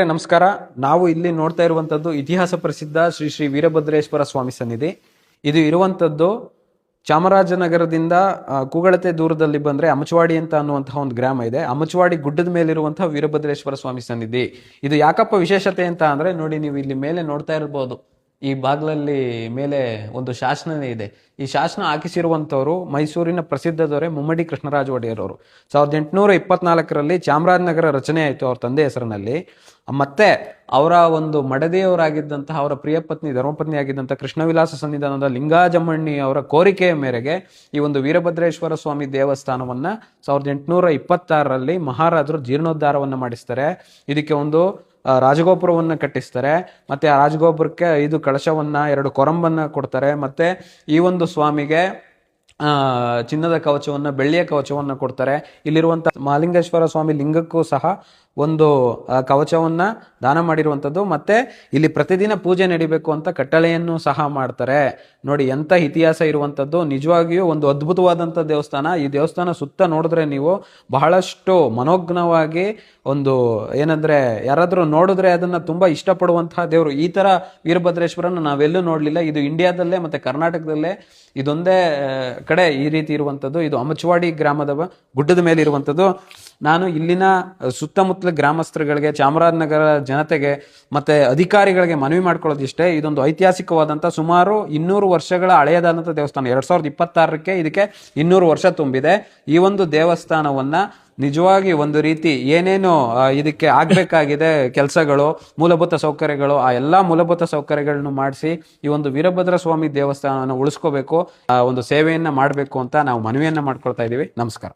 ನಮಸ್ಕಾರ. ನಾವು ಇಲ್ಲಿ ನೋಡ್ತಾ ಇರುವಂತದ್ದು ಇತಿಹಾಸ ಪ್ರಸಿದ್ಧ ಶ್ರೀ ಶ್ರೀ ವೀರಭದ್ರೇಶ್ವರ ಸ್ವಾಮಿ ಸನ್ನಿಧಿ. ಇದು ಇರುವಂತದ್ದು ಚಾಮರಾಜನಗರದಿಂದ ಕೂಗಳತೆ ದೂರದಲ್ಲಿ ಬಂದ್ರೆ ಅಮಚವಾಡಿ ಅಂತ ಅನ್ನುವಂತಹ ಒಂದು ಗ್ರಾಮ ಇದೆ. ಅಮಚವಾಡಿ ಗುಡ್ಡದ ಮೇಲಿರುವಂತಹ ವೀರಭದ್ರೇಶ್ವರ ಸ್ವಾಮಿ ಸನ್ನಿಧಿ. ಇದು ಯಾಕಪ್ಪ ವಿಶೇಷತೆ ಅಂತ ಅಂದ್ರೆ, ನೋಡಿ ನೀವು ಇಲ್ಲಿ ಮೇಲೆ ನೋಡ್ತಾ ಇರ್ಬೋದು, ಈ ಬಾಗ್ಲಲ್ಲಿ ಮೇಲೆ ಒಂದು ಶಾಸನನೇ ಇದೆ. ಈ ಶಾಸನ ಹಾಕಿಸಿರುವಂತವರು ಮೈಸೂರಿನ ಪ್ರಸಿದ್ಧ ದೊರೆ ಮುಮ್ಮಡಿ ಕೃಷ್ಣರಾಜ ಒಡೆಯರ್ ಅವರು. 1824ರಲ್ಲಿ ಚಾಮರಾಜನಗರ ರಚನೆ ಆಯಿತು ಅವ್ರ ತಂದೆ ಹೆಸರಿನಲ್ಲಿ. ಮತ್ತೆ ಅವರ ಒಂದು ಮಡದಿಯವರಾಗಿದ್ದಂತಹ ಅವರ ಪ್ರಿಯ ಪತ್ನಿ ಧರ್ಮಪತ್ನಿ ಆಗಿದ್ದಂತಹ ಕೃಷ್ಣವಿಲಾಸ ಸನ್ನಿಧಾನದ ಲಿಂಗಾಜಮ್ಮಣ್ಣಿ ಅವರ ಕೋರಿಕೆಯ ಮೇರೆಗೆ ಈ ಒಂದು ವೀರಭದ್ರೇಶ್ವರ ಸ್ವಾಮಿ ದೇವಸ್ಥಾನವನ್ನ 1826ರಲ್ಲಿ ಮಹಾರಾಜರು ಜೀರ್ಣೋದ್ಧಾರವನ್ನ ಮಾಡಿಸ್ತಾರೆ. ಇದಕ್ಕೆ ಒಂದು ರಾಜಗೋಪುರವನ್ನ ಕಟ್ಟಿಸ್ತಾರೆ. ಮತ್ತೆ ಆ ರಾಜಗೋಪುರಕ್ಕೆ 5 ಕಳಶವನ್ನ 2 ಕೊರಂಬನ್ನ ಕೊಡ್ತಾರೆ. ಮತ್ತೆ ಈ ಒಂದು ಸ್ವಾಮಿಗೆ ಚಿನ್ನದ ಕವಚವನ್ನ, ಬೆಳ್ಳಿಯ ಕವಚವನ್ನ ಕೊಡ್ತಾರೆ. ಇಲ್ಲಿರುವಂತಹ ಮಹಾಲಿಂಗೇಶ್ವರ ಸ್ವಾಮಿ ಲಿಂಗಕ್ಕೂ ಸಹ ಒಂದು ಕವಚವನ್ನ ದಾನ ಮಾಡಿರುವಂಥದ್ದು. ಮತ್ತೆ ಇಲ್ಲಿ ಪ್ರತಿದಿನ ಪೂಜೆ ನಡಿಬೇಕು ಅಂತ ಕಟ್ಟಳೆಯನ್ನು ಸಹ ಮಾಡ್ತಾರೆ. ನೋಡಿ ಎಂತ ಇತಿಹಾಸ ಇರುವಂಥದ್ದು. ನಿಜವಾಗಿಯೂ ಒಂದು ಅದ್ಭುತವಾದಂಥ ದೇವಸ್ಥಾನ. ಈ ದೇವಸ್ಥಾನ ಸುತ್ತ ನೋಡಿದ್ರೆ ನೀವು ಬಹಳಷ್ಟು ಮನೋಜ್ಞವಾಗಿ, ಒಂದು ಏನಂದ್ರೆ ಯಾರಾದ್ರೂ ನೋಡಿದ್ರೆ ಅದನ್ನ ತುಂಬಾ ಇಷ್ಟಪಡುವಂತಹ ದೇವರು. ಈ ತರ ವೀರಭದ್ರೇಶ್ವರನ ನಾವೆಲ್ಲೂ ನೋಡ್ಲಿಲ್ಲ. ಇದು ಇಂಡಿಯಾದಲ್ಲೇ ಮತ್ತೆ ಕರ್ನಾಟಕದಲ್ಲೇ ಇದೊಂದೇ ಕಡೆ ಈ ರೀತಿ ಇರುವಂಥದ್ದು. ಇದು ಅಮಚವಾಡಿ ಗ್ರಾಮದ ಗುಡ್ಡದ ಮೇಲೆ ಇರುವಂಥದ್ದು. ನಾನು ಇಲ್ಲಿನ ಸುತ್ತಮುತ್ತಲ ಗ್ರಾಮಸ್ಥರುಗಳಿಗೆ, ಚಾಮರಾಜನಗರ ಜನತೆಗೆ ಮತ್ತೆ ಅಧಿಕಾರಿಗಳಿಗೆ ಮನವಿ ಮಾಡ್ಕೊಳ್ಳೋದು ಇಷ್ಟೇ. ಇದೊಂದು ಐತಿಹಾಸಿಕವಾದಂಥ ಸುಮಾರು 200 ವರ್ಷಗಳ ಹಳೆಯದಾದಂಥ ದೇವಸ್ಥಾನ. 2026ಕ್ಕೆ ಇದಕ್ಕೆ 200 ವರ್ಷ ತುಂಬಿದೆ. ಈ ಒಂದು ದೇವಸ್ಥಾನವನ್ನ ನಿಜವಾಗಿ ಒಂದು ರೀತಿ ಏನೇನು ಇದಕ್ಕೆ ಆಗ್ಬೇಕಾಗಿದೆ ಕೆಲಸಗಳು, ಮೂಲಭೂತ ಸೌಕರ್ಯಗಳು, ಆ ಎಲ್ಲಾ ಮೂಲಭೂತ ಸೌಕರ್ಯಗಳನ್ನು ಮಾಡಿಸಿ ಈ ಒಂದು ವೀರಭದ್ರ ಸ್ವಾಮಿ ದೇವಸ್ಥಾನವನ್ನು ಉಳಿಸ್ಕೋಬೇಕು, ಒಂದು ಸೇವೆಯನ್ನ ಮಾಡಬೇಕು ಅಂತ ನಾವು ಮನವಿಯನ್ನ ಮಾಡ್ಕೊಳ್ತಾ ಇದೀವಿ. ನಮಸ್ಕಾರ.